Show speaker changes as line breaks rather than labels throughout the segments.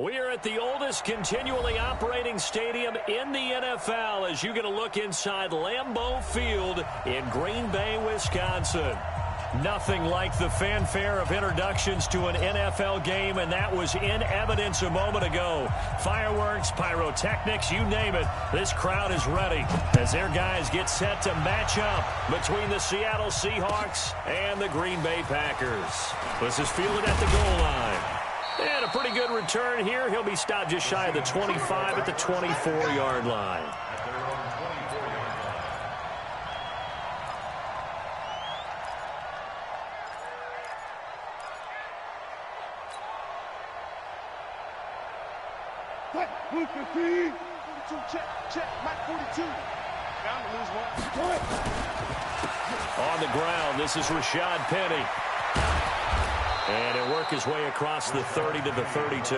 We are at the oldest continually operating stadium in the NFL as you get a look inside Lambeau Field in Green Bay, Wisconsin. Nothing like the fanfare of introductions to an NFL game, and that was in evidence a moment ago. Fireworks, pyrotechnics, you name it. This crowd is ready as their guys get set to match up between the Seattle Seahawks and the Green Bay Packers. This is fielded at the goal line. And a pretty good return here. He'll be stopped just shy of the 25 at the 24-yard line.
Check, Mike 42. Bound to lose one.
On the ground, this is Rashad Penny. And he'll work his way across the 30 to the 32.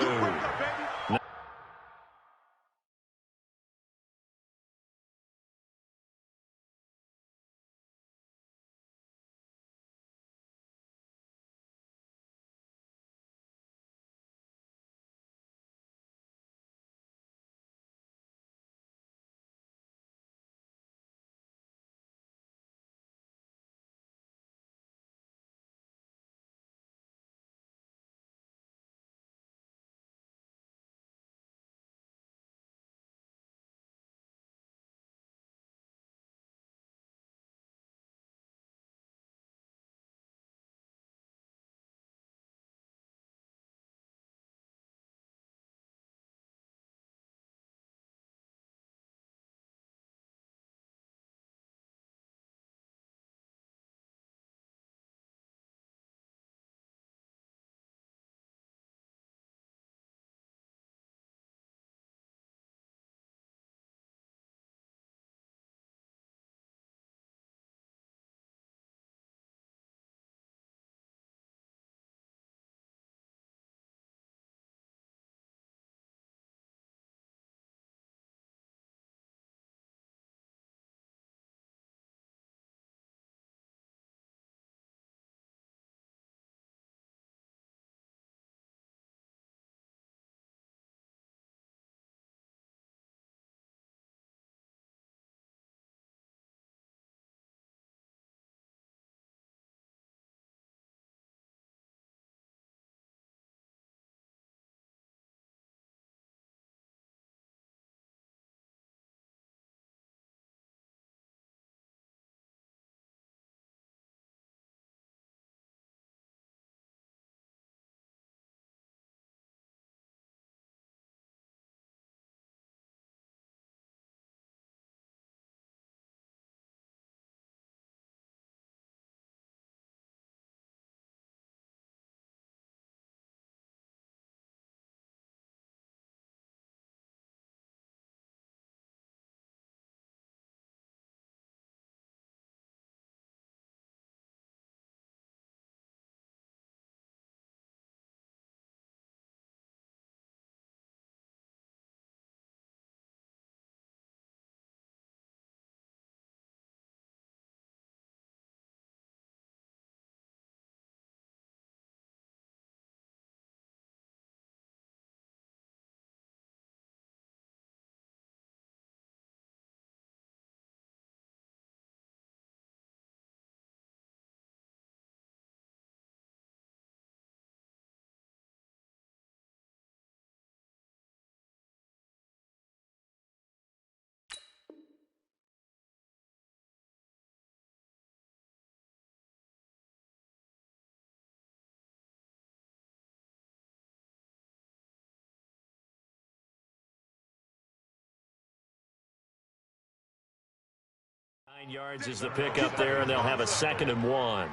Yards is the pickup there, and they'll have a 2nd and 1.
A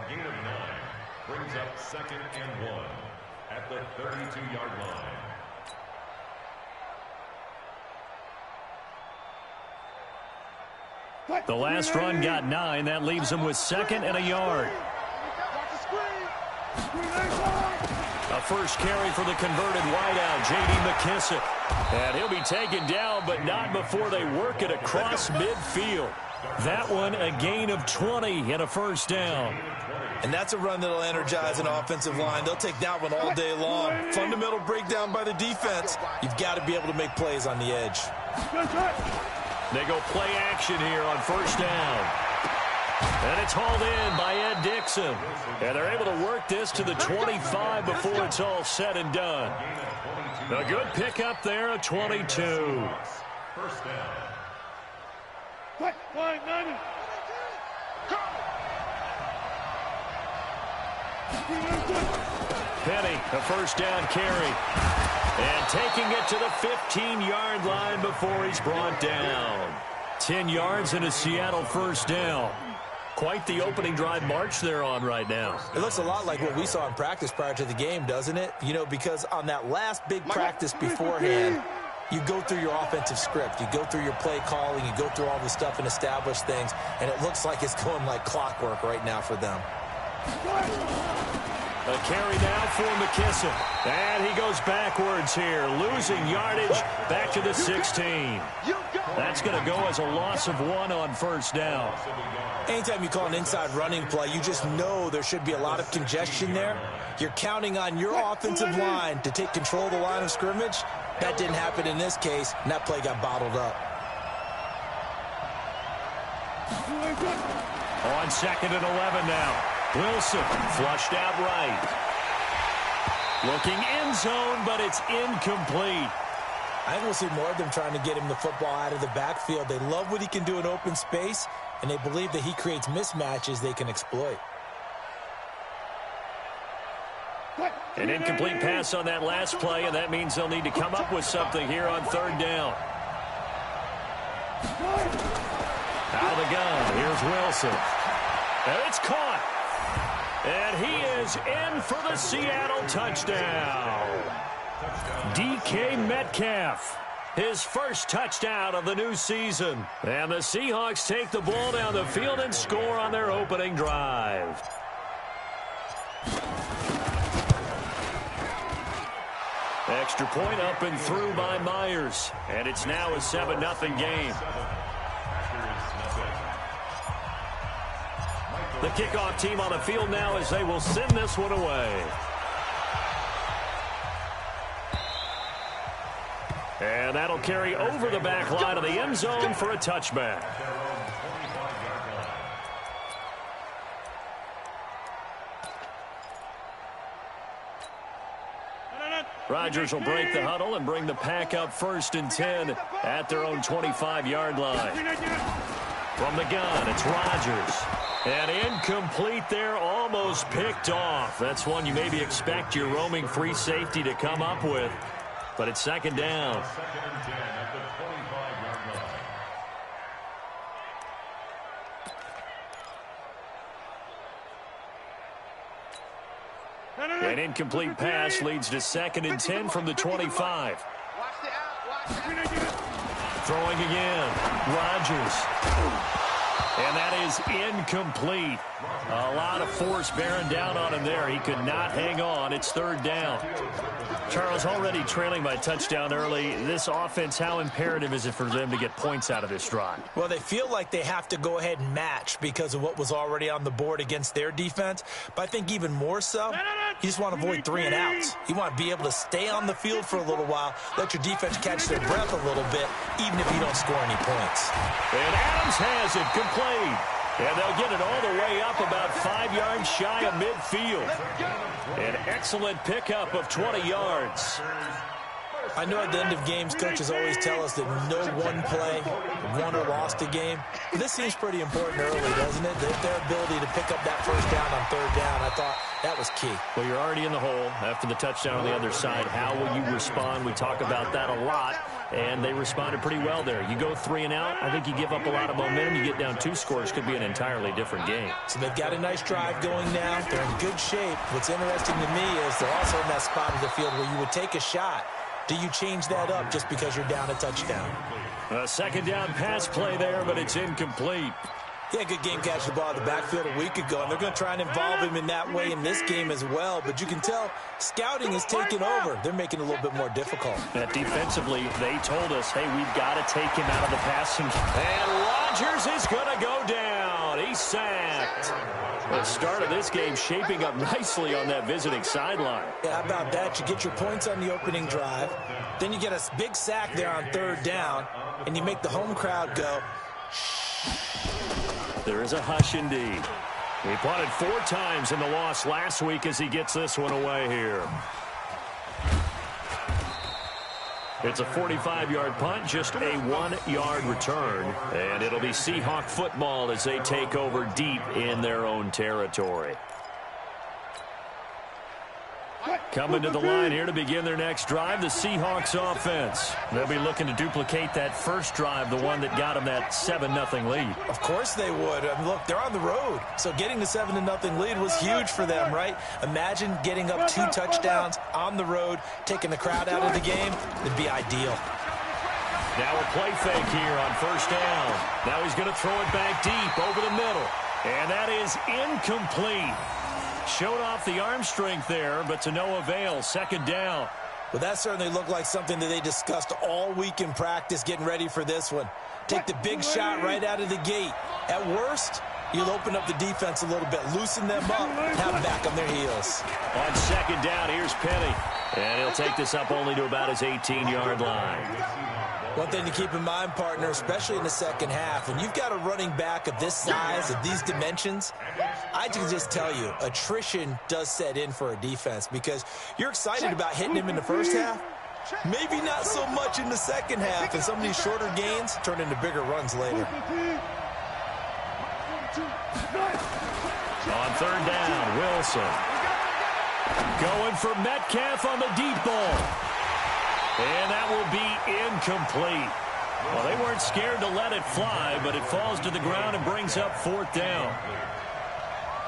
gain of 9 brings up 2nd and 1 at the 32-yard line.
The last run got 9. That leaves him with 2nd and a yard. A first carry for the converted wideout, J.D. McKissick. And he'll be taken down, but not before they work it across midfield. That one a gain of 20 and a first down.
And that's a run that'll energize an offensive line. They'll take that one all day long. Fundamental breakdown by the defense. You've got to be able to make plays on the edge.
They go play action here on first down. And it's hauled in by Ed Dixon. And they're able to work this to the 25 before it's all said and done. A good pickup there, a 22.
First down.
Penny, a first down carry. And taking it to the 15-yard line before he's brought down. 10 yards and a Seattle first down. Quite the opening drive march they're on right now.
It looks a lot like what we saw in practice prior to the game, doesn't it? You know, because on that last big practice beforehand, you go through your offensive script. You go through your play calling. You go through all the stuff and establish things. And it looks like it's going like clockwork right now for them.
A carry now for McKissick. And he goes backwards here, losing yardage back to the 16. That's going to go as a loss of 1 on first down.
Anytime you call an inside running play, you just know there should be a lot of congestion there. You're counting on your offensive line to take control of the line of scrimmage. That didn't happen in this case, and that play got bottled up.
On 2nd and 11 now. Wilson flushed out right. Looking end zone, but it's incomplete.
I think we'll see more of them trying to get him the football out of the backfield. They love what he can do in open space, and they believe that he creates mismatches they can exploit.
An incomplete pass on that last play, and that means they'll need to come up with something here on third down. Out of the gun, here's Wilson. And it's caught. And he is in for the Seattle touchdown. DK Metcalf, his first touchdown of the new season. And the Seahawks take the ball down the field and score on their opening drive. Extra point up and through by Myers. And it's now a 7-0 game. The kickoff team on the field now as they will send this one away. And that'll carry over the back line of the end zone for a touchback. Rodgers will break the huddle and bring the pack up 1st and 10 at their own 25-yard line. From the gun, it's Rodgers. And incomplete there, almost picked off. That's one you maybe expect your roaming free safety to come up with. But it's 2nd down.
2nd and 10 at the 25-yard line.
An incomplete pass leads to 2nd and 10 from the 25. Throwing again, Rodgers. And that is incomplete. A lot of force bearing down on him there. He could not hang on. It's 3rd down. Charles, already trailing by touchdown early. This offense, how imperative is it for them to get points out of this drive?
Well, they feel like they have to go ahead and match because of what was already on the board against their defense. But I think even more so, you just want to avoid 3 and outs. You want to be able to stay on the field for a little while, let your defense catch their breath a little bit, even if you don't score any points.
And Adams has it complete. And they'll get it all the way up about 5 yards shy of midfield. An excellent pickup of 20 yards.
I know at the end of games, coaches always tell us that no one play won or lost a game. But this seems pretty important early, doesn't it? Their ability to pick up that first down on 3rd down, I thought that was key.
Well, you're already in the hole after the touchdown on the other side. How will you respond? We talk about that a lot, and they responded pretty well there. You go 3 and out, I think you give up a lot of momentum. You get down 2 scores, could be an entirely different game.
So they've got a nice drive going now. They're in good shape. What's interesting to me is they're also in that spot of the field where you would take a shot. Do you change that up just because you're down a touchdown?
A 2nd down pass play there, but it's incomplete.
He had a good game catching the ball in the backfield a week ago, and they're going to try and involve him in that way in this game as well. But you can tell scouting is taking over. They're making it a little bit more difficult.
Defensively, they told us, hey, we've got to take him out of the passing game. And Rodgers is going to go down. He's sacked. The start of this game shaping up nicely on that visiting sideline.
Yeah, how about that? You get your points on the opening drive. Then you get a big sack there on third down, and you make the home crowd go.
There is a hush indeed. He punted 4 times in the loss last week as he gets this one away here. It's a 45-yard punt, just a 1-yard return. And it'll be Seahawk football as they take over deep in their own territory. Coming to the line here to begin their next drive, the Seahawks offense. They'll be looking to duplicate that first drive, the one that got them that 7-0 lead.
Of course they would. I mean, look, they're on the road. So getting the 7-0 lead was huge for them, right? Imagine getting up 2 touchdowns on the road, taking the crowd out of the game. It'd be ideal.
Now a play fake here on first down. Now he's going to throw it back deep over the middle. And that is incomplete. Showed off the arm strength there, but to no avail. Second down.
Well, that certainly looked like something that they discussed all week in practice getting ready for this one. Take the big shot right out of the gate. At worst, you'll open up the defense a little bit, loosen them up, have them back on their heels.
On second down, here's Penny. And he'll take this up only to about his 18-yard line.
One thing to keep in mind, partner, especially in the second half, when you've got a running back of this size, of these dimensions, I can just tell you, attrition does set in for a defense because you're excited about hitting him in the first half, maybe not so much in the second half, and some of these shorter gains turn into bigger runs later.
On third down, Wilson. Going for Metcalf on the deep ball. And that will be incomplete. Well, they weren't scared to let it fly, but it falls to the ground and brings up fourth down.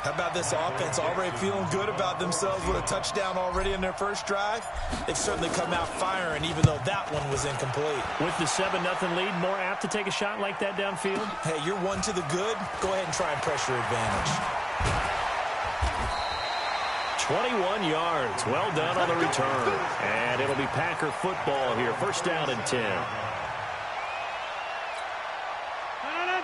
How about this offense already feeling good about themselves with a touchdown already in their first drive? They've certainly come out firing, even though that one was incomplete.
With the 7-0 lead, more apt to take a shot like that downfield?
Hey, you're one to the good. Go ahead and try and press your advantage.
21 yards. Well done on the return. And it'll be Packer football here. First down and 10.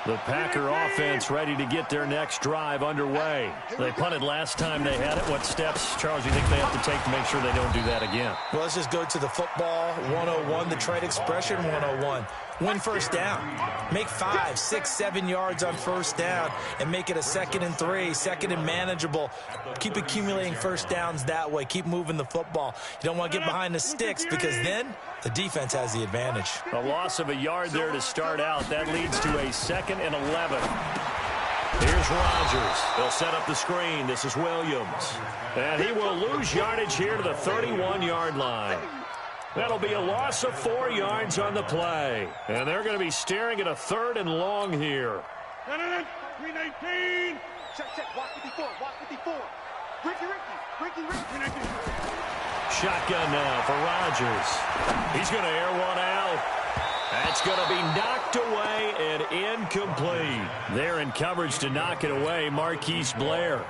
The Packer offense ready to get their next drive underway. They punted last time they had it. What steps, Charles, do you think they have to take to make sure they don't do that again?
Well, let's just go to the football 101, the trade expression 101. Win first down. Make 5, 6, 7 yards on first down and make it a 2nd and 3, 2nd and manageable. Keep accumulating first downs that way. Keep moving the football. You don't want to get behind the sticks because then the defense has the advantage.
A loss of a yard there to start out. That leads to a 2nd and 11. Here's Rodgers. They'll set up the screen. This is Williams. And he will lose yardage here to the 31-yard line. That'll be a loss of 4 yards on the play. And they're going to be staring at a 3rd and long here.
319. Check. Walk 54. Ricky.
Shotgun now for Rodgers. He's going to air one out. That's going to be knocked away and incomplete. They're in coverage to knock it away, Marquise Blair.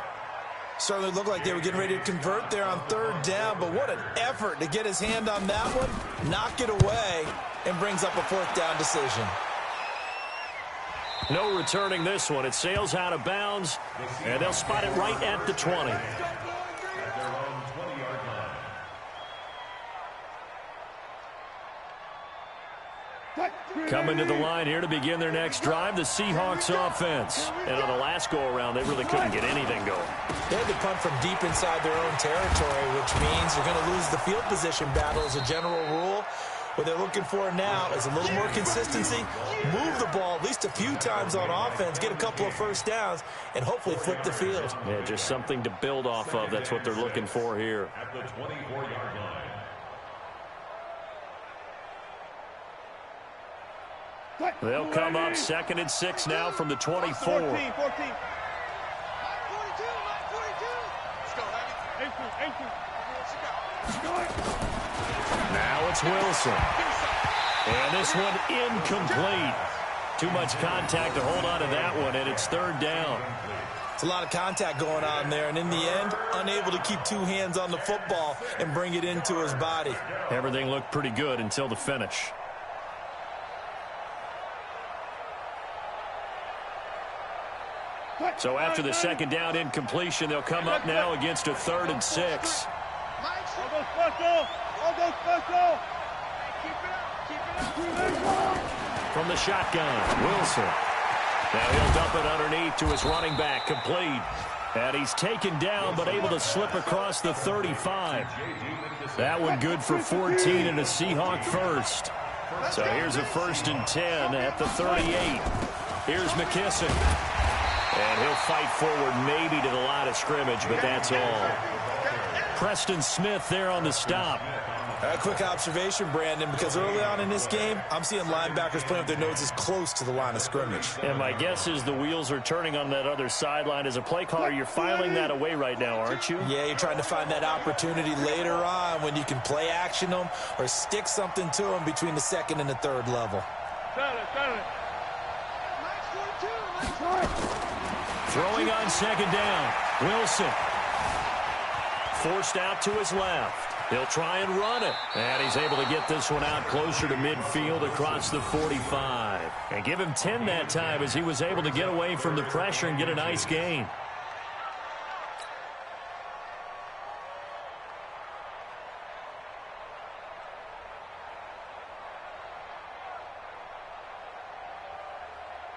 Certainly looked like they were getting ready to convert there on third down, but what an effort to get his hand on that one, knock it away, and brings up a 4th down decision.
No returning this one. It sails out of bounds, and they'll spot it right at the 20. Coming to the line here to begin their next drive, the Seahawks offense. And on the last go-around, they really couldn't get anything going.
They had to punt from deep inside their own territory, which means you're going to lose the field position battle as a general rule. What they're looking for now is a little more consistency, move the ball at least a few times on offense, get a couple of first downs, and hopefully flip the field.
Yeah, just something to build off of. That's what they're looking for here.
At the 24-yard line.
They'll come up 2nd and 6 now from the 24.
14.
Let's go,
Now it's Wilson. And this one incomplete. Too much contact to hold on to that one, and it's 3rd down.
It's a lot of contact going on there, and in the end, unable to keep 2 hands on the football and bring it into his body.
Everything looked pretty good until the finish. So after the second down incompletion, they'll come up now against a 3rd and 6. From the shotgun, Wilson. Now he'll dump it underneath to his running back, complete. And he's taken down, but able to slip across the 35. That one good for 14 and a Seahawk first. So here's a 1st and 10 at the 38. Here's McKissick. And he'll fight forward maybe to the line of scrimmage, but that's all. Preston Smith there on the stop.
A quick observation, Brandon, because early on in this game, I'm seeing linebackers playing with their noses close to the line of scrimmage.
And my guess is the wheels are turning on that other sideline. As a play caller, you're filing that away right now, aren't you?
Yeah, you're trying to find that opportunity later on when you can play action them or stick something to them between the 2nd and the 3rd level.
Throwing on 2nd down, Wilson. Forced out to his left. He'll try and run it. And he's able to get this one out closer to midfield across the 45. And give him 10 that time as he was able to get away from the pressure and get a nice gain.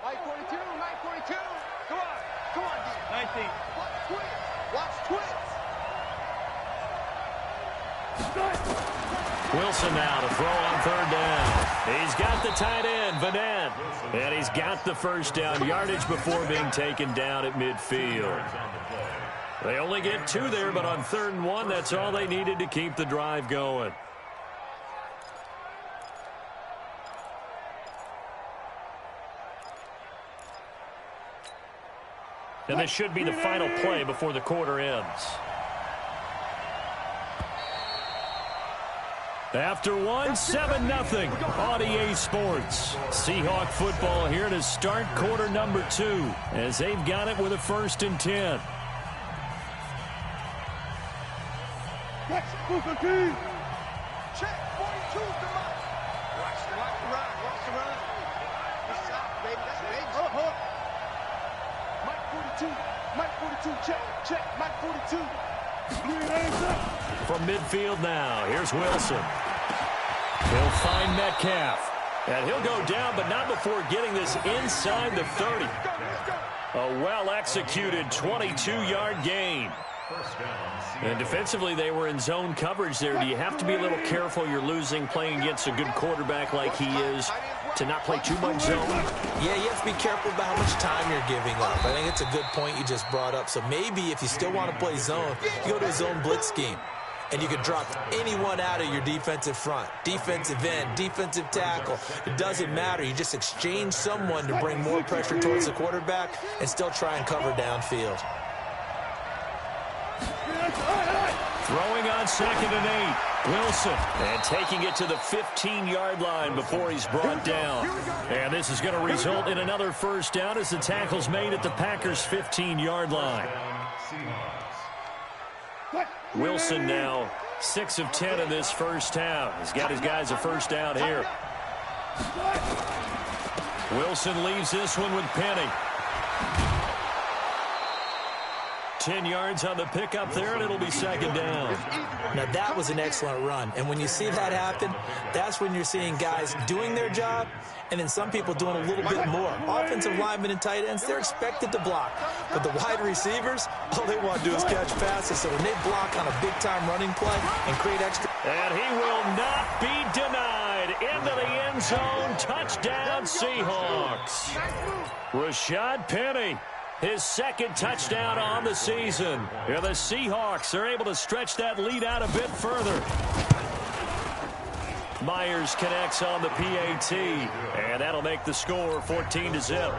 Mike 42, Mike 42. Come on, 19. Watch twins.
Wilson now to throw on 3rd down. He's got the tight end, Vanette. And he's got the 1st down yardage before being taken down at midfield. They only get 2 there, but on 3rd and 1, that's all they needed to keep the drive going. And this should be the final play before the quarter ends. After one, 7-0 on EA Sports. Seahawk football here to start quarter number 2 as they've got it with a 1st and 10.
Check, 42, come on. Watch the run, watch the run. This side, baby, that's baby. Mike 42, check, Mike 42.
From midfield now, here's Wilson. He'll find Metcalf. And he'll go down, but not before getting this inside the 30. A well-executed 22-yard gain. And defensively, they were in zone coverage there. Do you have to be a little careful you're losing playing against a good quarterback like he is to not play too much zone?
Yeah, you have to be careful about how much time you're giving up. I think it's a good point you just brought up. So maybe if you still want to play zone, you go to a zone blitz scheme. And you can drop anyone out of your defensive front, defensive end, defensive tackle. It doesn't matter. You just exchange someone to bring more pressure towards the quarterback and still try and cover downfield.
Throwing on 2nd and 8. Wilson. And taking it to the 15-yard line before he's brought down. And this is going to result in another 1st down as the tackle's made at the Packers' 15-yard line. Wilson now 6 of 10 in this 1st half. He's got his guys a 1st down here. Wilson leaves this one with Penny. 10 yards on the pickup there, and it'll be 2nd down.
Now, that was an excellent run. And when you see that happen, that's when you're seeing guys doing their job and then some people doing a little bit more. Offensive linemen and tight ends, they're expected to block. But the wide receivers, all they want to do is catch passes. So when they block on a big-time running play and create extra...
And he will not be denied. Into the end zone. Touchdown, Seahawks. Rashad Penny. His 2nd touchdown on the season. And the Seahawks are able to stretch that lead out a bit further. Myers connects on the PAT. And that'll make the score 14-0.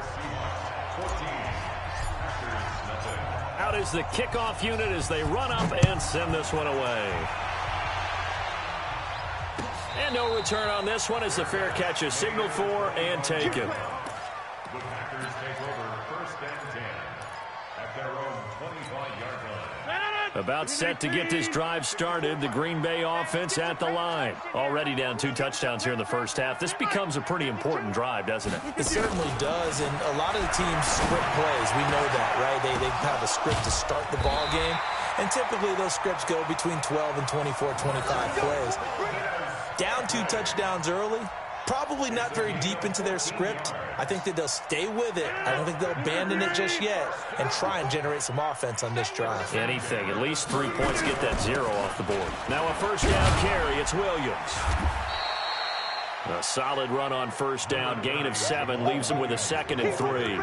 Out is the kickoff unit as they run up and send this one away. And no return on this one as the fair catch is signaled for and taken.
The Packers take over 1st and 10 at their own 25-yard line.
About set to get this drive started. The Green Bay offense at the line. Already down 2 touchdowns here in the first half. This becomes a pretty important drive, doesn't it?
It certainly does, and a lot of the teams script plays. We know that, right? They have a script to start the ball game, and typically those scripts go between 12 and 24, 25 plays. Down 2 touchdowns early, probably not very deep into their script. I think that they'll stay with it. I don't think they'll abandon it just yet and try and generate some offense on this drive.
Anything. At least 3 points, get that 0 off the board. Now a first down carry. It's Williams. A solid run on first down. Gain of 7 leaves them with a 2nd and 3.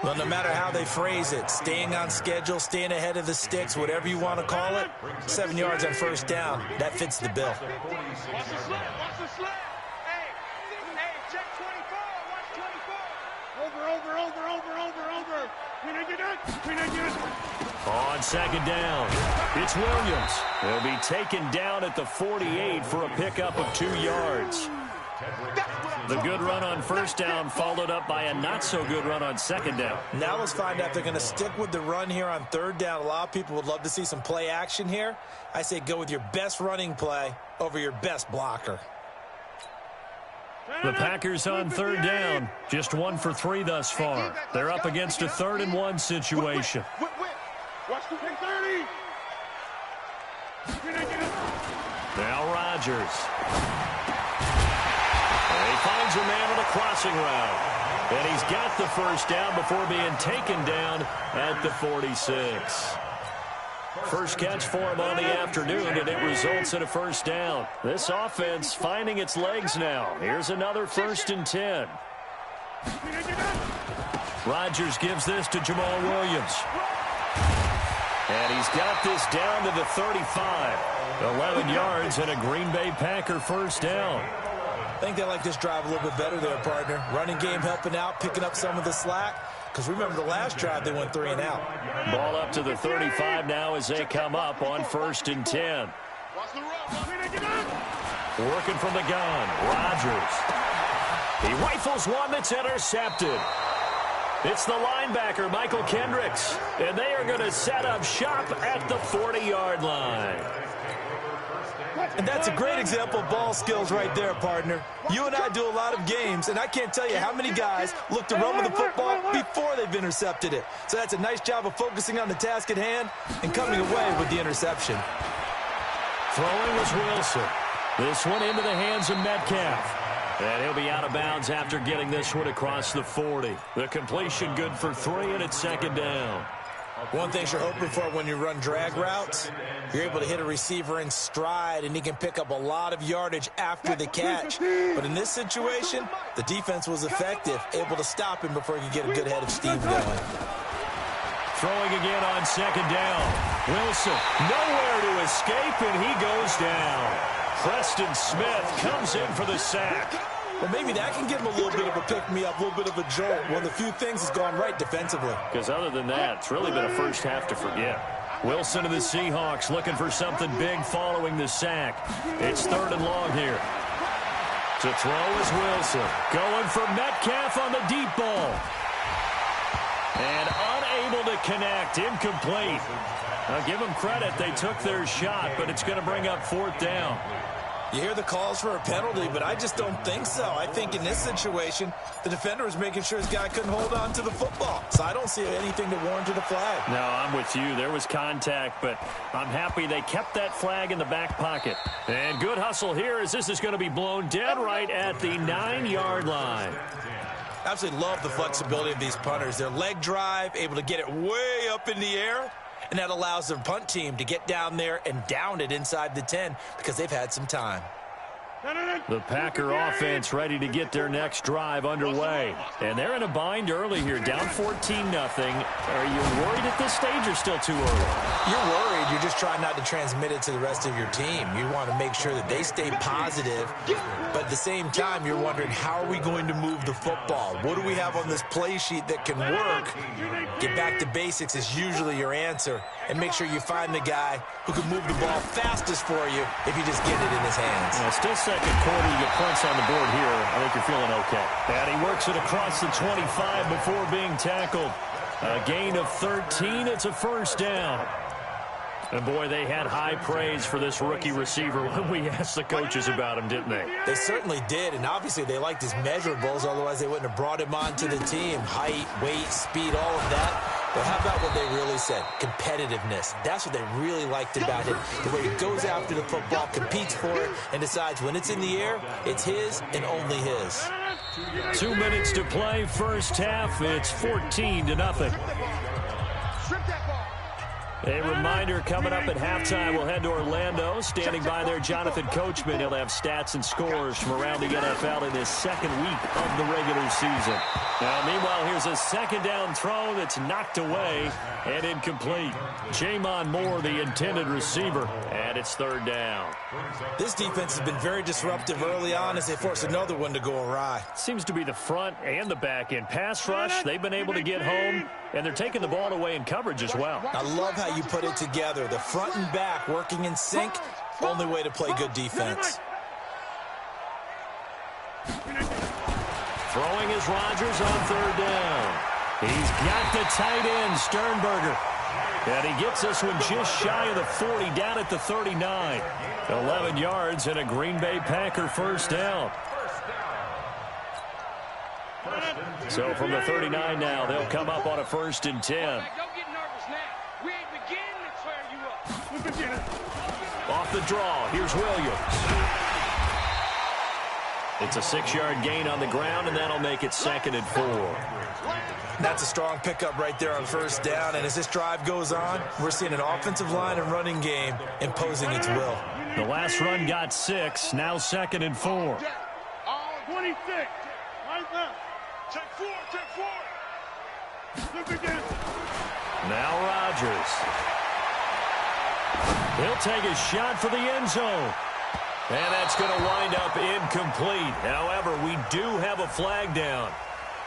Well, no matter how they phrase it, staying on schedule, staying ahead of the sticks, whatever you want to call it, 7 yards on first down, that fits the bill.
Watch the slip. Watch the slip. Hey, check 24. Watch 24. Over.
On second down, it's Williams. He'll be taken down at the 48 for a pickup of 2 yards. The good run on first down followed up by a not-so-good run on second down.
Now let's find out if they're going to stick with the run here on third down. A lot of people would love to see some play action here. I say go with your best running play over your best blocker.
The Packers on third down. Just 1 for 3 thus far. They're up against a 3rd and 1 situation.
Watch the 30.
Now Rodgers. He finds a man on a crossing route. And he's got the first down before being taken down at the 46. First catch for him on the afternoon, and it results in a first down. This offense finding its legs now. Here's another 1st and 10. Rodgers gives this to Jamal Williams. And he's got this down to the 35. 11 yards and a Green Bay Packer first down.
I think they like this drive a little bit better there, partner. Running game helping out, picking up some of the slack. Because remember the last drive, they went 3 and out.
Ball up to the 35 now as they come up on 1st and 10. Working from the gun, Rodgers. He rifles one that's intercepted. It's the linebacker, Michael Kendricks. And they are going to set up shop at the 40-yard line.
And that's a great example of ball skills right there, partner. You and I do a lot of games, and I can't tell you how many guys look to run with the football before they've intercepted it. So that's a nice job of focusing on the task at hand and coming away with the interception.
Throwing was Wilson. This one into the hands of Metcalf. And he'll be out of bounds after getting this one across the 40. The completion good for 3, and it's 2nd down.
One thing you're hoping for when you run drag routes, you're able to hit a receiver in stride, and he can pick up a lot of yardage after the catch. But in this situation, the defense was effective, able to stop him before he could get a good head of steam going.
Throwing again on 2nd down. Wilson nowhere to escape, and he goes down. Preston Smith comes in for the sack.
Well, maybe that can give him a little bit of a pick-me-up, a little bit of a jolt. One of the few things has gone right defensively.
Because other than that, it's really been a first half to forget. Wilson of the Seahawks looking for something big following the sack. It's 3rd and long here. To throw is Wilson. Going for Metcalf on the deep ball. And unable to connect. Incomplete. Now give them credit. They took their shot, but it's going to bring up 4th down.
You hear the calls for a penalty, but I just don't think so. I think in this situation, the defender was making sure his guy couldn't hold on to the football. So I don't see anything to warrant a flag.
No, I'm with you. There was contact, but I'm happy they kept that flag in the back pocket. And good hustle here as this is going to be blown dead right at the 9-yard line.
Absolutely love the flexibility of these punters. Their leg drive, able to get it way up in the air. And that allows their punt team to get down there and down it inside the 10 because they've had some time.
The Packer offense ready to get their next drive underway. And they're in a bind early here, down 14-0. Are you worried at this stage or still too early?
You're worried. You're just trying not to transmit it to the rest of your team. You want to make sure that they stay positive. But at the same time, you're wondering, how are we going to move the football? What do we have on this play sheet that can work? Get back to basics is usually your answer. And make sure you find the guy who can move the ball fastest for you if you just get it in his hands.
Yeah, still second quarter. You get points on the board here. I think you're feeling okay. And he works it across the 25 before being tackled. A gain of 13. It's a first down. And, boy, they had high praise for this rookie receiver when we asked the coaches about him, didn't they?
They certainly did, and obviously they liked his measurables. Otherwise, they wouldn't have brought him onto the team. Height, weight, speed, all of that. But how about what they really said? Competitiveness. That's what they really liked about him. The way he goes after the football, competes for it, and decides when it's in the air, it's his and only his.
2 minutes to play, first half. It's 14-0. A reminder, coming up at halftime, we'll head to Orlando. Standing by there, Jonathan Coachman. He'll have stats and scores from around the NFL in his second week of the regular season. Now, meanwhile, here's a second down throw that's knocked away and incomplete. Jamon Moore, the intended receiver, and it's third down.
This defense has been very disruptive early on as they force another one to go awry.
Seems to be the front and the back end. Pass rush, they've been able to get home, and they're taking the ball away in coverage as well.
I love how you put it together. The front and back working in sync, only way to play good defense.
Throwing is Rodgers on third down. He's got the tight end, Sternberger. And he gets this one just shy of the 40, down at the 39. 11 yards and a Green Bay Packer first down. So from the 39 now, they'll come up on a 1st and 10.
Don't get nervous now. We ain't beginning to tear you up.
Off the draw, here's Williams. It's a 6-yard gain on the ground, and that'll make it 2nd and 4.
That's a strong pickup right there on first down, and as this drive goes on, we're seeing an offensive line and running game imposing its will.
The last run got 6, now 2nd and 4.
All 26. Right left. Take 4, take 4. Look again.
Now Rodgers. He'll take a shot for the end zone. And that's going to wind up incomplete. However, we do have a flag down.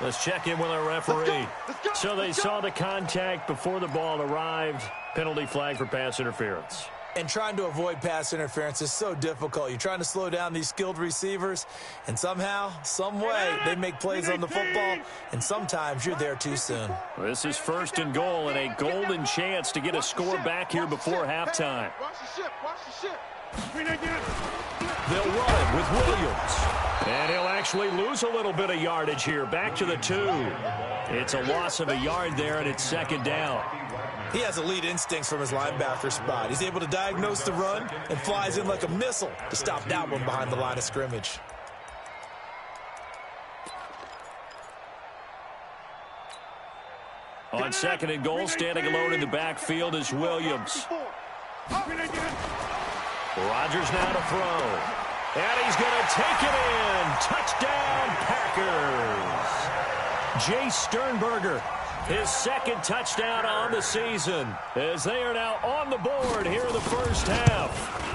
Let's check in with our referee. So they saw the contact before the ball arrived. Penalty flag for pass interference.
And trying to avoid pass interference is so difficult. You're trying to slow down these skilled receivers, and somehow, some way, they make plays on the football, and sometimes you're there too soon.
This is 1st and goal, and a golden chance to get a score back here before halftime.
Watch the ship, watch the ship.
They'll run it with Williams. And he'll actually lose a little bit of yardage here. Back to the 2. It's a loss of a yard there, and it's 2nd down.
He has elite instincts from his linebacker spot. He's able to diagnose the run and flies in like a missile to stop that one behind the line of scrimmage.
On 2nd and goal, standing alone in the backfield is Williams. Rodgers now to throw. And he's going to take it in. Touchdown, Packers. Jay Sternberger, his 2nd touchdown on the season, as they are now on the board here in the first half.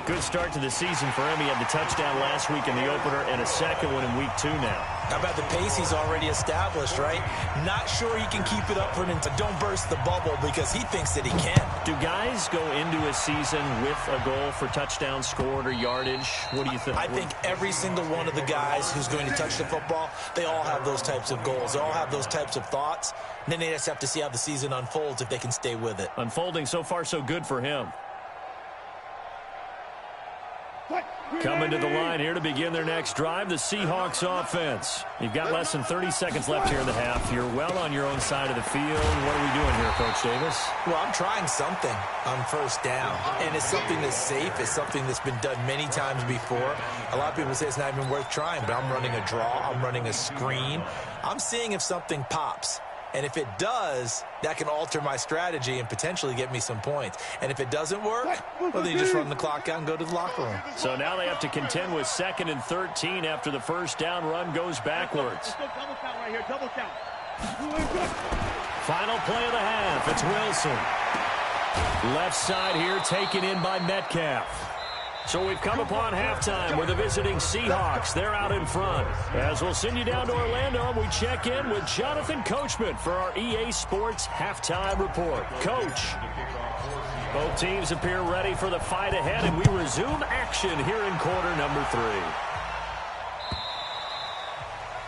Good start to the season for him. He had the touchdown last week in the opener and a 2nd one in week 2 now.
How about the pace he's already established, right? Not sure he can keep it up for him. Don't burst the bubble because he thinks that he can.
Do guys go into a season with a goal for touchdowns scored or yardage? What do you think?
I think every single one of the guys who's going to touch the football, they all have those types of goals. They all have those types of thoughts. And then they just have to see how the season unfolds if they can stay with it.
Unfolding so far so good for him. Coming to the line here to begin their next drive, the Seahawks offense. You've got less than 30 seconds left here in the half. You're well on your own side of the field. What are we doing here, Coach Davis?
Well, I'm trying something on first down, and it's something that's safe. It's something that's been done many times before. A lot of people say it's not even worth trying, but I'm running a draw. I'm running a screen. I'm seeing if something pops. And if it does, that can alter my strategy and potentially get me some points. And if it doesn't work, well, then you just run the clock out and go to the locker room.
So now they have to contend with 2nd and 13 after the first down run goes backwards.
Double count right here, double count.
Final play of the half. It's Wilson. Left side here taken in by Metcalf. So we've come upon halftime with the visiting Seahawks. They're out in front. As we'll send you down to Orlando, and we check in with Jonathan Coachman for our EA Sports Halftime Report. Coach, both teams appear ready for the fight ahead, and we resume action here in quarter number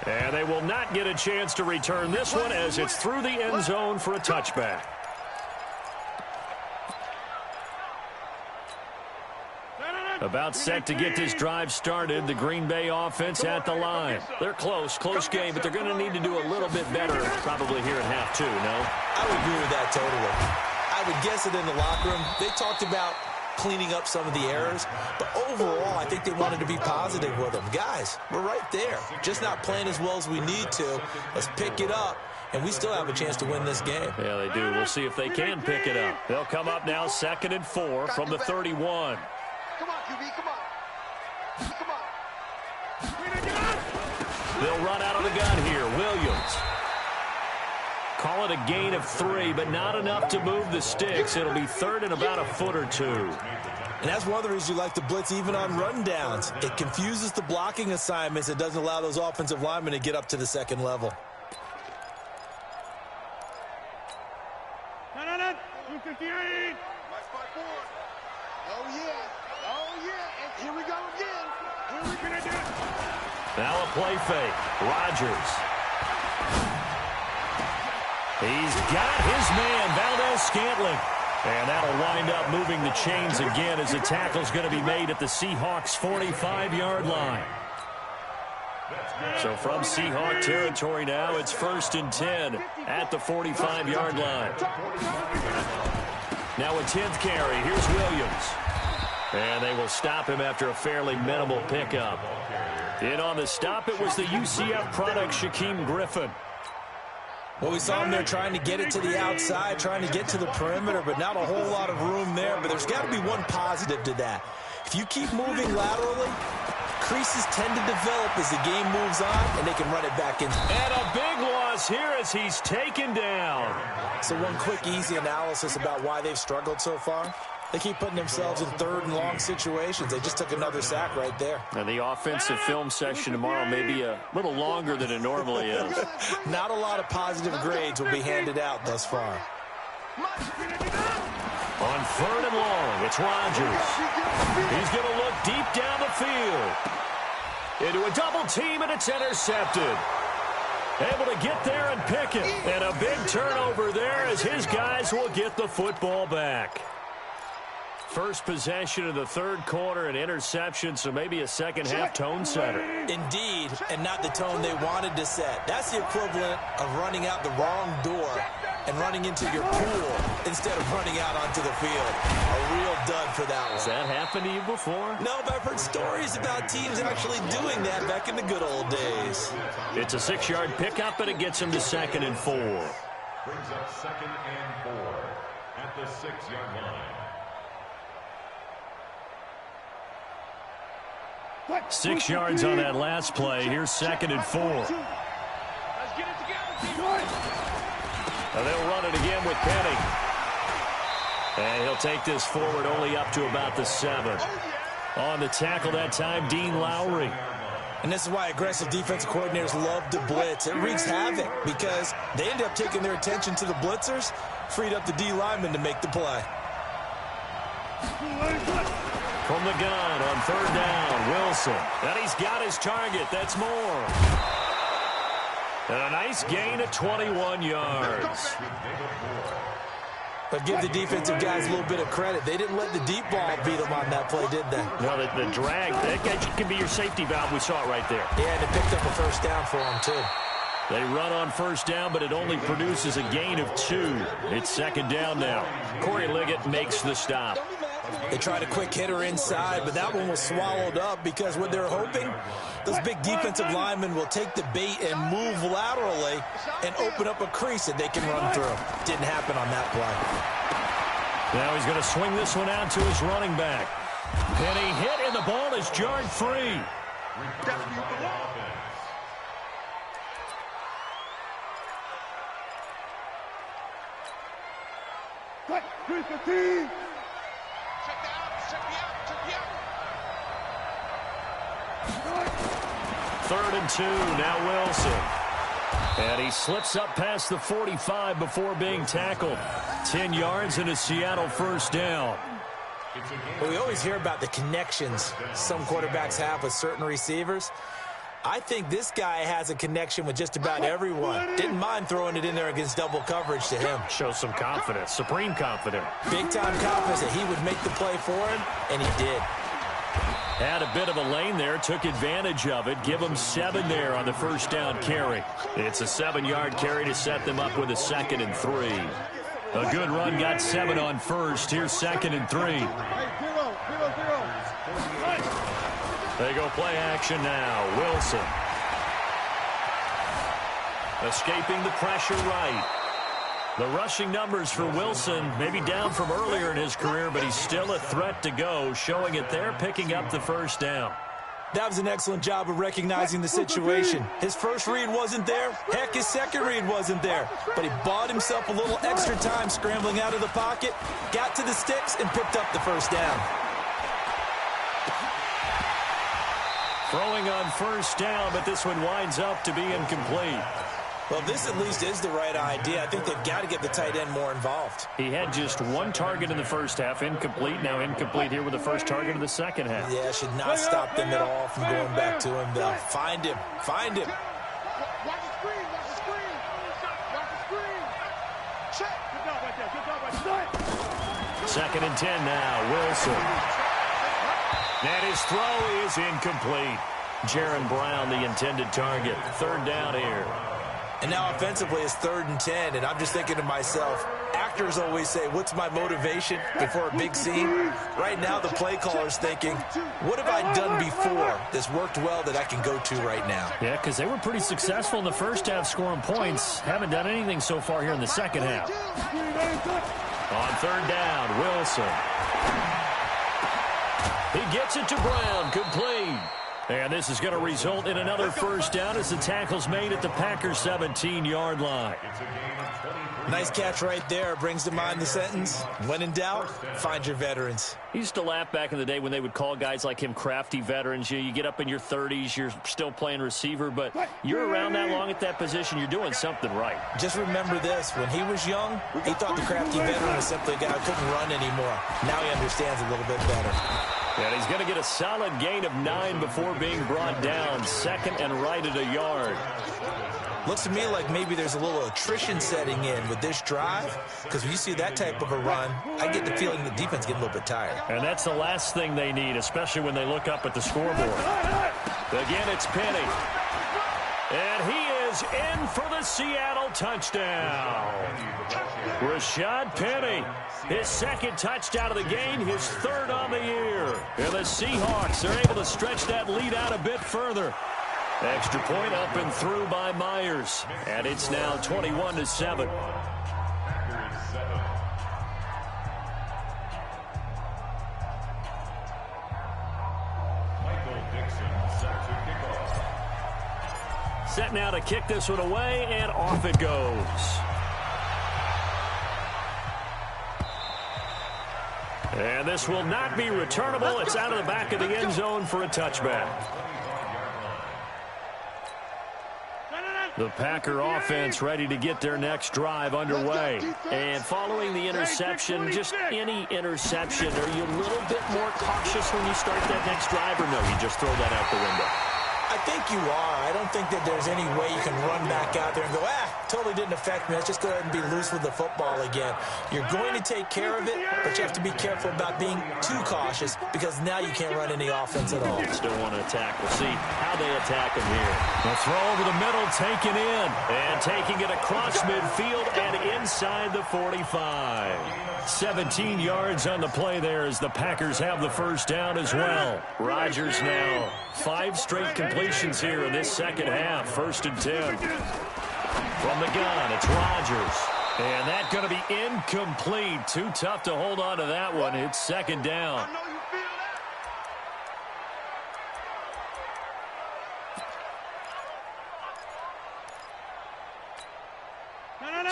3. And they will not get a chance to return this one as it's through the end zone for a touchback. About set to get this drive started, the Green Bay offense at the line. They're close game, but they're going to need to do a little bit better probably here in half two, no?
I would agree with that totally. I would guess it in the locker room. They talked about cleaning up some of the errors, but overall, I think they wanted to be positive with them. Guys, we're right there. Just not playing as well as we need to. Let's pick it up, and we still have a chance to win this game.
Yeah, they do. We'll see if they can pick it up. They'll come up now 2nd and 4 from the 31.
Come on, QB, come on. Come on.
They'll run out of the gun here. Williams. Call it a gain of 3, but not enough to move the sticks. It'll be 3rd and about a foot or 2.
And that's one of the reasons you like to blitz even on rundowns. It confuses the blocking assignments. It doesn't allow those offensive linemen to get up to the second level.
No. 258. Oh, yeah. And here we go again. Here we gonna do it.
Now a play fake. Rodgers. He's got his man, Valdez-Scantling. And that'll wind up moving the chains again as the tackle's going to be made at the Seahawks' 45-yard line. So from Seahawk territory now, it's 1st and 10 at the 45-yard line. Now a 10th carry. Here's Williams. And they will stop him after a fairly minimal pickup. In on the stop, it was the UCF product, Shaquem Griffin.
Well, we saw him there trying to get it to the outside, trying to get to the perimeter, but not a whole lot of room there. But there's got to be one positive to that. If you keep moving laterally, creases tend to develop as the game moves on, and they can run it back in.
And a big loss here as he's taken down.
So one quick, easy analysis about why they've struggled so far. They keep putting themselves in 3rd and long situations. They just took another sack right there.
And the offensive film session tomorrow may be a little longer than it normally is.
Not a lot of positive grades will be handed out thus far.
On 3rd and long, it's Rodgers. He's going to look deep down the field. Into a double team, and it's intercepted. Able to get there and pick it. And a big turnover there as his guys will get the football back. First possession of the 3rd quarter, an interception, so maybe a second-half tone setter.
Indeed, and not the tone they wanted to set. That's the equivalent of running out the wrong door and running into your pool instead of running out onto the field. A real dud for that one.
Has that happened to you before?
No, but I've heard stories about teams actually doing that back in the good old days.
It's a 6-yard pickup, and it gets him to 2nd and 4.
Brings up 2nd and 4 at the 6-yard line.
6 yards on that last play. Here's 2nd and 4.
Let's get it together.
And they'll run it again with Penny. And he'll take this forward only up to about the 7. On the tackle that time, Dean Lowry.
And this is why aggressive defensive coordinators love to blitz. It wreaks havoc because they end up taking their attention to the blitzers, freed up the D lineman to make the play.
From the gun on 3rd down, Wilson. And he's got his target. That's more. And a nice gain of 21 yards.
But give the defensive guys a little bit of credit. They didn't let the deep ball beat them on that play, did they?
No, the drag, that can be your safety valve. We saw it right there.
Yeah, and it picked up a 1st down for them, too.
They run on 1st down, but it only produces a gain of 2. It's 2nd down now. Corey Liggett makes the stop.
They tried a quick hitter inside, but that one was swallowed up because what they're hoping, those big defensive linemen will take the bait and move laterally and open up a crease that they can run through. Didn't happen on that play.
Now he's going to swing this one out to his running back. Penny hit, and the ball is jarred free.
Cut, 315.
3rd and 2, now Wilson. And he slips up past the 45 before being tackled. 10 yards and a Seattle 1st down.
Well, we always hear about the connections some quarterbacks have with certain receivers. I think this guy has a connection with just about everyone. Didn't mind throwing it in there against double coverage to him.
Shows some confidence, supreme confidence.
Big-time confidence that he would make the play for him, and he did.
Had a bit of a lane there, took advantage of it. Give them 7 there on the first down carry. It's a 7-yard carry to set them up with a 2nd and 3. A good run, got 7 on first. Here's 2nd and 3. They go play action now. Wilson. Escaping the pressure right. The rushing numbers for Wilson, maybe down from earlier in his career, but he's still a threat to go, showing it there, picking up the first down.
That was an excellent job of recognizing the situation. His first read wasn't there. Heck, his second read wasn't there. But he bought himself a little extra time scrambling out of the pocket, got to the sticks, and picked up the first down.
Throwing on first down, but this one winds up to be incomplete.
Well, this at least is the right idea. I think they've got to get the tight end more involved.
He had just 1 target in the first half, incomplete. Now incomplete here with the first target of the second half.
Yeah, should not stop them at all from going back to him. They'll find him. Find him.
Watch the screen. Watch the screen. Watch the screen. Check. Good job right there. Good job right there.
2nd and 10 now. Wilson. And his throw is incomplete. Jaron Brown, the intended target. 3rd down here.
And now offensively it's 3rd and 10, and I'm just thinking to myself, actors always say, what's my motivation before a big scene? Right now the play caller's thinking, what have I done before that's worked well that I can go to right now?
Yeah, because they were pretty successful in the first half scoring points. Haven't done anything so far here in the second half. On 3rd down, Wilson. He gets it to Brown, complete. And this is going to result in another first down as the tackle's made at the Packers' 17-yard line.
Nice catch right there. Brings to mind the sentence, when in doubt, find your veterans.
He used to laugh back in the day when they would call guys like him crafty veterans. You get up in your 30s, you're still playing receiver, but you're around that long at that position, you're doing something right.
Just remember this. When he was young, he thought the crafty veteran was simply a guy who couldn't run anymore. Now he understands a little bit better.
And he's going to get a solid gain of 9 before being brought down. 2nd and right at a yard.
Looks to me like maybe there's a little attrition setting in with this drive, because when you see that type of a run, I get the feeling the defense getting a little bit tired.
And that's the last thing they need, especially when they look up at the scoreboard. Again, it's Penny. And he is in for the Seattle touchdown. Rashad Penny, his 2nd touchdown of the game, his 3rd on the year. And the Seahawks are able to stretch that lead out a bit further. Extra point up and through by Myers. And it's now 21-7. Set now to kick this one away, and off it goes. And this will not be returnable. It's out of the back of the end zone for a touchback. The Packer offense ready to get their next drive underway. And following the interception, just any interception, are you a little bit more cautious when you start that next drive, or no, you just throw that out the window?
I think you are. I don't think that there's any way you can run back out there and go, totally didn't affect me. Let's just go ahead and be loose with the football again. You're going to take care of it, but you have to be careful about being too cautious, because now you can't run any offense at all.
Still want to attack. We'll see how they attack him here. The throw over the middle, taken in, and taking it across midfield and inside the 45. 17 yards on the play there as the Packers have the first down as well. Rodgers now 5 straight completions here in this second half. 1st and 10. From the gun, it's Rodgers. And that's going to be incomplete. Too tough to hold on to that one. It's 2nd down.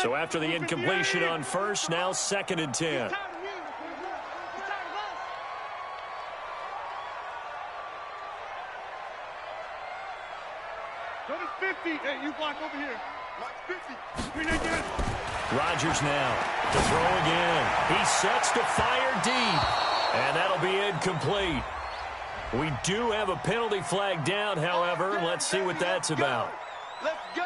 So after the incompletion on first, now 2nd and 10.
Go to 50. Hey, you block over here. Block 50.
Rodgers now to throw again. He sets to fire deep. And that'll be incomplete. We do have a penalty flag down, however. Let's see what that's about.
Let's go.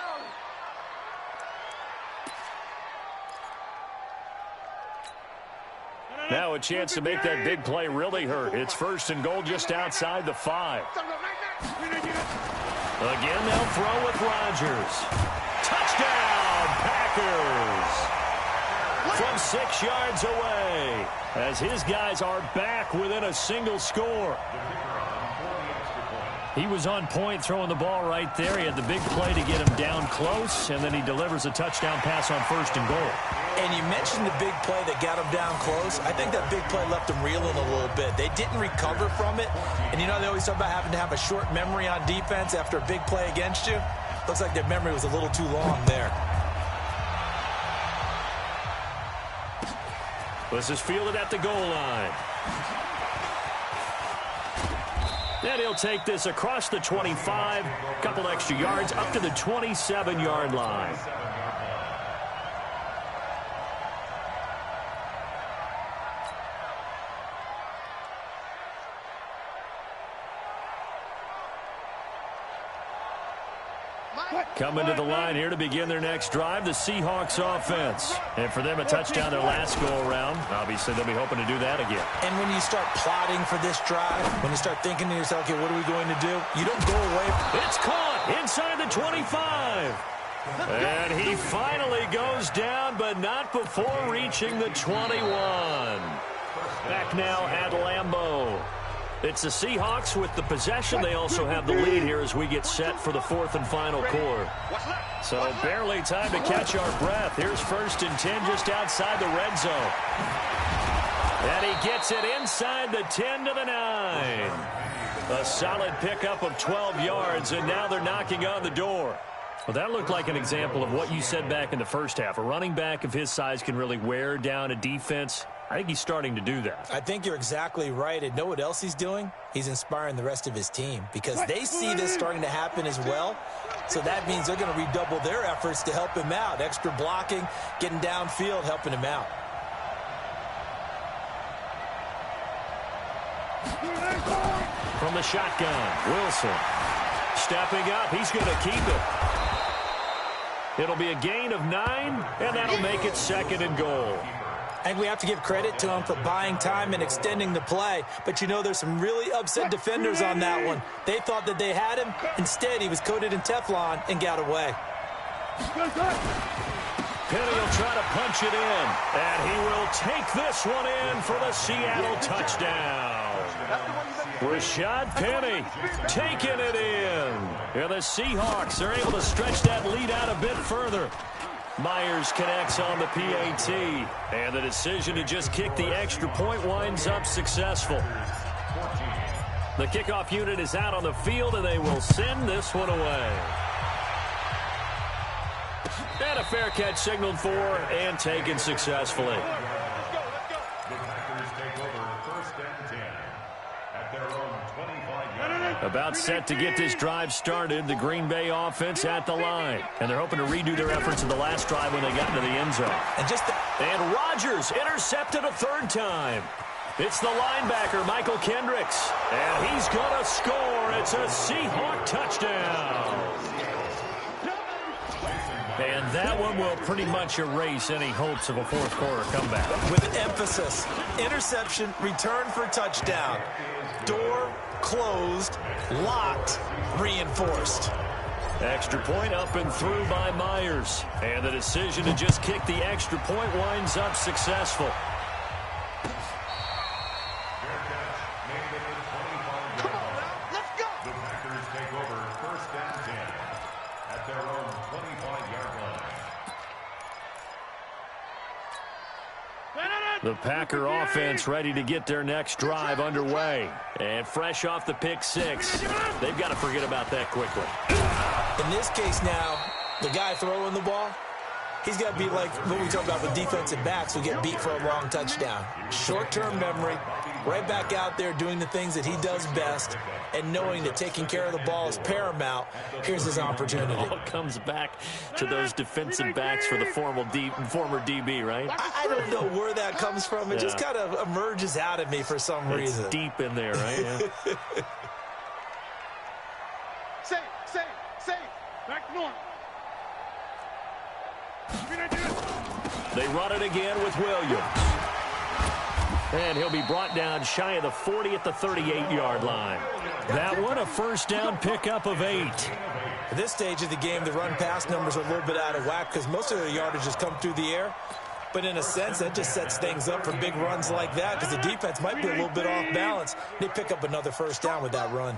Now a chance to make that big play really hurt. It's 1st and goal just outside the 5. Again, they'll throw with Rodgers. Touchdown, Packers! From 6 yards away, as his guys are back within a single score. He was on point throwing the ball right there. He had the big play to get him down close, and then he delivers a touchdown pass on 1st and goal.
And you mentioned the big play that got him down close. I think that big play left him reeling a little bit. They didn't recover from it. And you know they always talk about having to have a short memory on defense after a big play against you. Looks like their memory was a little too long there.
This is fielded at the goal line. And he'll take this across the 25, a couple extra yards up to the 27-yard line. Coming to the line here to begin their next drive, the Seahawks offense. And for them, a touchdown their last go-around. Obviously, they'll be hoping to do that again.
And when you start plotting for this drive, when you start thinking to yourself, okay, what are we going to do? You don't go away.
It's caught inside the 25. And he finally goes down, but not before reaching the 21. Back now at Lambeau. It's the Seahawks with the possession. They also have the lead here as we get set for the 4th and final quarter. So barely time to catch our breath. Here's 1st and 10 just outside the red zone. And he gets it inside the 10 to the 9. A solid pickup of 12 yards, and now they're knocking on the door. Well, that looked like an example of what you said back in the first half. A running back of his size can really wear down a defense. I think he's starting to do that.
I think you're exactly right. And know what else he's doing? He's inspiring the rest of his team because they see this starting to happen as well. So that means they're going to redouble their efforts to help him out. Extra blocking, getting downfield, helping him out.
From the shotgun, Wilson stepping up. He's going to keep it. It'll be a gain of 9, and that'll make it 2nd and goal.
I think we have to give credit to him for buying time and extending the play. But, you know, there's some really upset defenders on that one. They thought that they had him. Instead, he was coated in Teflon and got away.
Penny will try to punch it in. And he will take this one in for the Seattle touchdown. Rashad Penny taking it in. And the Seahawks are able to stretch that lead out a bit further. Myers connects on the PAT, and the decision to just kick the extra point winds up successful. The kickoff unit is out on the field, and they will send this one away. And a fair catch signaled for and taken successfully. About set to get this drive started, the Green Bay offense at the line. And they're hoping to redo their efforts in the last drive when they got into the end zone. And Rodgers intercepted a 3rd time. It's the linebacker, Michael Kendricks. And he's going to score. It's a Seahawk touchdown. And that one will pretty much erase any hopes of a 4th quarter comeback.
With emphasis, interception, return for touchdown. Door closed, locked, reinforced.
Extra point up and through by Myers. And the decision to just kick the extra point winds up successful. The Packer offense ready to get their next drive underway. And fresh off the pick 6, they've got to forget about that quickly.
In this case now, the guy throwing the ball, he's got to be like what we talk about with defensive backs who get beat for a long touchdown. Short-term memory, right back out there doing the things that he does best, and knowing that taking care of the ball is paramount. Here's his opportunity.
It all comes back to those defensive backs for the former DB, right?
I don't know where that comes from. It just kind of emerges out of me for some reason.
It's deep in there, right? Yeah.
Safe. Back north.
They run it again with Williams. And he'll be brought down shy of the 40 at the 38-yard line. That one, a first down pickup of 8.
At this stage of the game, the run-pass numbers are a little bit out of whack because most of the yardage has come through the air. But in a sense, that just sets things up for big runs like that because the defense might be a little bit off balance. They pick up another first down with that run.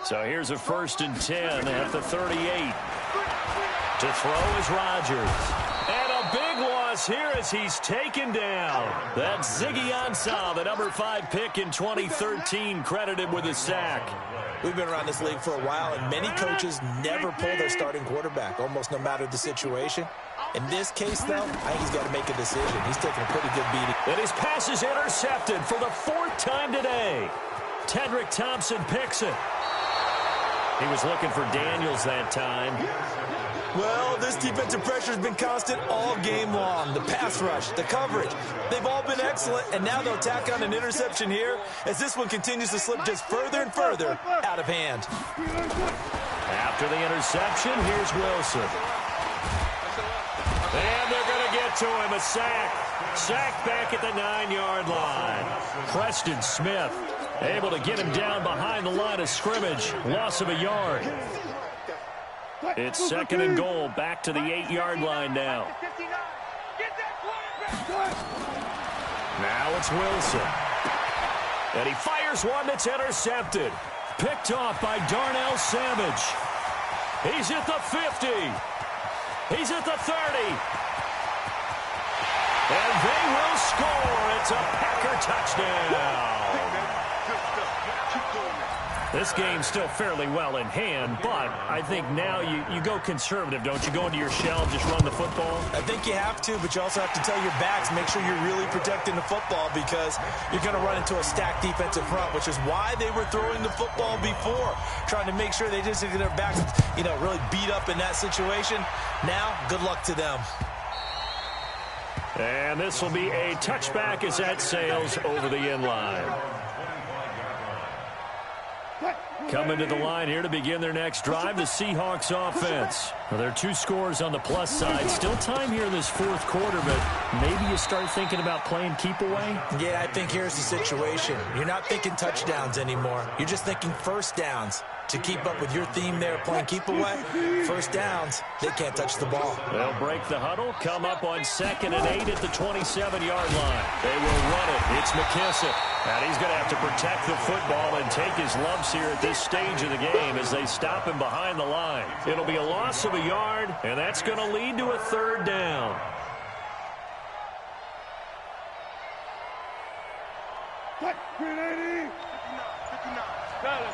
So here's a 1st and 10 at the 38. To throw is Rodgers. And a big loss here as he's taken down. That's Ziggy Ansah, the number 5 pick in 2013, credited with a sack.
We've been around this league for a while, and many coaches never pull their starting quarterback, almost no matter the situation. In this case, though, I think he's got to make a decision. He's taking a pretty good beating.
And his pass is intercepted for the 4th time today. Tedrick Thompson picks it. He was looking for Daniels that time.
Well, this defensive pressure has been constant all game long. The pass rush, the coverage, they've all been excellent, and now they'll tack on an interception here as this one continues to slip just further and further out of hand.
After the interception, here's Wilson. And they're going to get to him, a sack. Sack back at the 9-yard line. Preston Smith able to get him down behind the line of scrimmage. Loss of a yard. It's 2nd and goal, back to the 8-yard line now. Now it's Wilson. And he fires one that's intercepted. Picked off by Darnell Savage. He's at the 50. He's at the 30. And they will score. It's a Packer touchdown. This game's still fairly well in hand, but I think now you go conservative, don't you? Go into your shell and just run the football?
I think you have to, but you also have to tell your backs, make sure you're really protecting the football because you're going to run into a stacked defensive front, which is why they were throwing the football before, trying to make sure they just get their backs, really beat up in that situation. Now, good luck to them.
And this will be a touchback as that sails over the end line. Coming to the line here to begin their next drive, the Seahawks offense. Well, there are 2 scores on the plus side. Still time here in this 4th quarter, but maybe you start thinking about playing keep away?
Yeah, I think here's the situation. You're not thinking touchdowns anymore. You're just thinking first downs. To keep up with your theme there, playing keep away, first downs, they can't touch the ball.
They'll break the huddle, come up on 2nd and 8 at the 27-yard line. They will run it. It's McKissick. And he's going to have to protect the football and take his lumps here at this stage of the game as they stop him behind the line. It'll be a loss of a yard, and that's going to lead to a 3rd down.
Got it.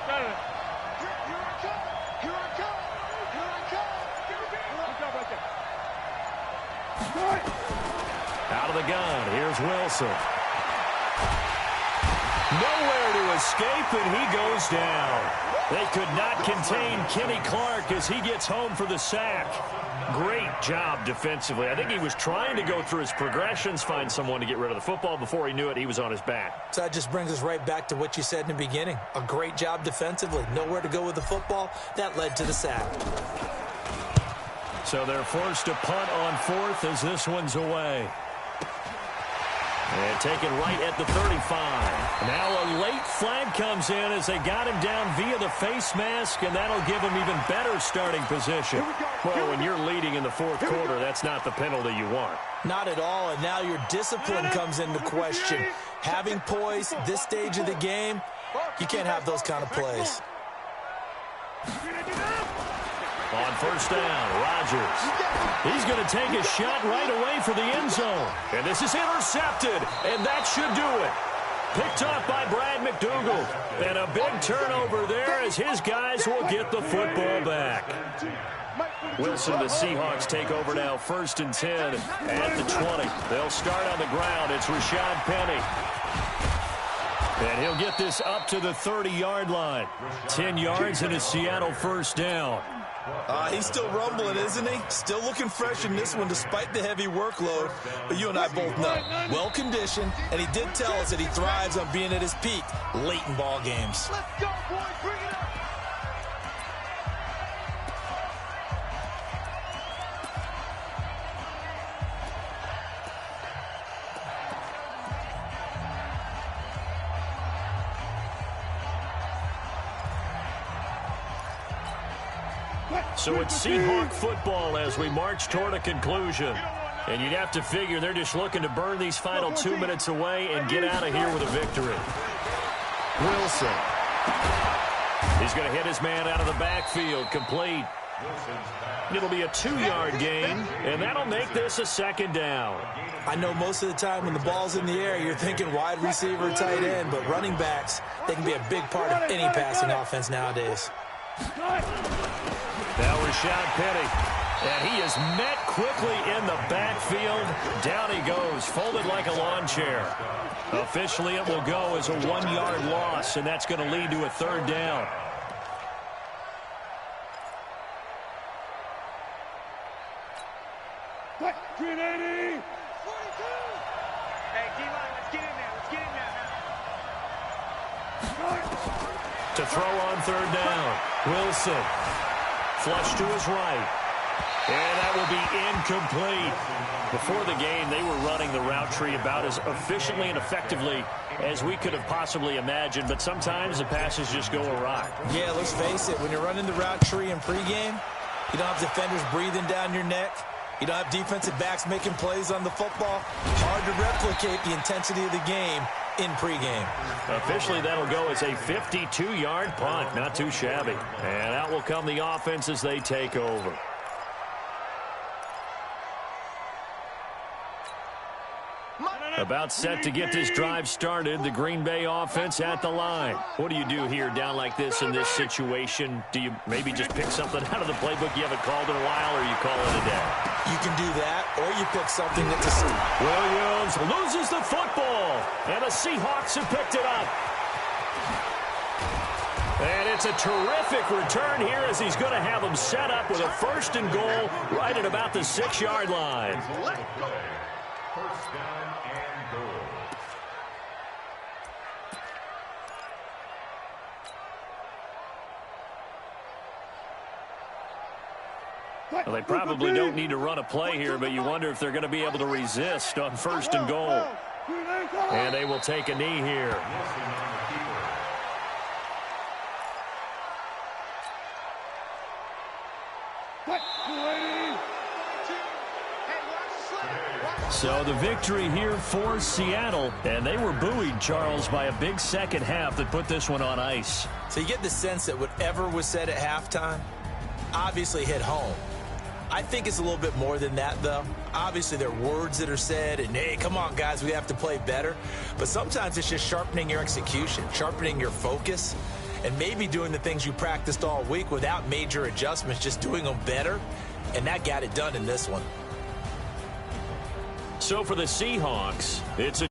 Out of the gun, here's Wilson. Nowhere to escape, and he goes down. They could not contain Kenny Clark as he gets home for the sack. Great job defensively. I think he was trying to go through his progressions, find someone to get rid of the football. Before he knew it, he was on his back.
So that just brings us right back to what you said in the beginning. A great job defensively. Nowhere to go with the football. That led to the sack.
So they're forced to punt on 4th as this one's away. And taken right at the 35. Now a late flag comes in as they got him down via the face mask, and that'll give him even better starting position. Well, when you're leading in the 4th quarter, that's not the penalty you want.
Not at all, and now your discipline comes into question. Having poise this stage of the game, you can't have those kind of plays.
On 1st down, Rodgers. He's going to take a shot right away for the end zone. And this is intercepted, and that should do it. Picked off by Brad McDougal. And a big turnover there as his guys will get the football back. Wilson, the Seahawks take over now, 1st and 10 at the 20. They'll start on the ground. It's Rashad Penny. And he'll get this up to the 30-yard line. 10 yards and a Seattle 1st down.
He's still rumbling, isn't he? Still looking fresh in this one despite the heavy workload. But you and I both know, well-conditioned, and he did tell us that he thrives on being at his peak late in ball games.
Let's go, boys. Bring it up.
So it's Seahawk football as we march toward a conclusion. And you'd have to figure they're just looking to burn these final 2 minutes away and get out of here with a victory. Wilson. He's going to hit his man out of the backfield, complete. It'll be a 2-yard gain, and that'll make this a second down.
I know most of the time when the ball's in the air, you're thinking wide receiver, tight end, but running backs, they can be a big part of any passing offense nowadays.
Now Rashad Penny, and he is met quickly in the backfield. Down he goes, folded like a lawn chair. Officially, it will go as a 1-yard loss, and that's going to lead to a third down.
Green 80. 42. Hey, D-line, let's get in there. Let's get in there now.
To throw on third down. Wilson. Flush to his right. And that will be incomplete. Before the game, they were running the route tree about as efficiently and effectively as we could have possibly imagined, but sometimes the passes just go awry.
Yeah, let's face it. When you're running the route tree in pregame, you don't have defenders breathing down your neck. You don't have defensive backs making plays on the football. Hard to replicate the intensity of the game in pregame.
Officially, that'll go as a 52-yard punt. Not too shabby. And out will come the offense as they take over. About set to get this drive started, the Green Bay offense at the line. What do you do here down like this in this situation? Do you maybe just pick something out of the playbook you haven't called in a while, or you call it a day?
You can do that, or you pick something that's a...
Williams loses the football, and the Seahawks have picked it up. And it's a terrific return here as he's going to have them set up with a 1st and goal right at about the 6-yard line.
First down and goal.
Well, they probably don't need to run a play here, but you wonder if they're going to be able to resist on 1st and goal. And they will take a knee here. So the victory here for Seattle, and they were buoyed, Charles, by a big second half that put this one on ice.
So you get the sense that whatever was said at halftime obviously hit home. I think it's a little bit more than that, though. Obviously, there are words that are said, and, hey, come on, guys, we have to play better. But sometimes it's just sharpening your execution, sharpening your focus, and maybe doing the things you practiced all week without major adjustments, just doing them better, and that got it done in this one.
So for the Seahawks, it's a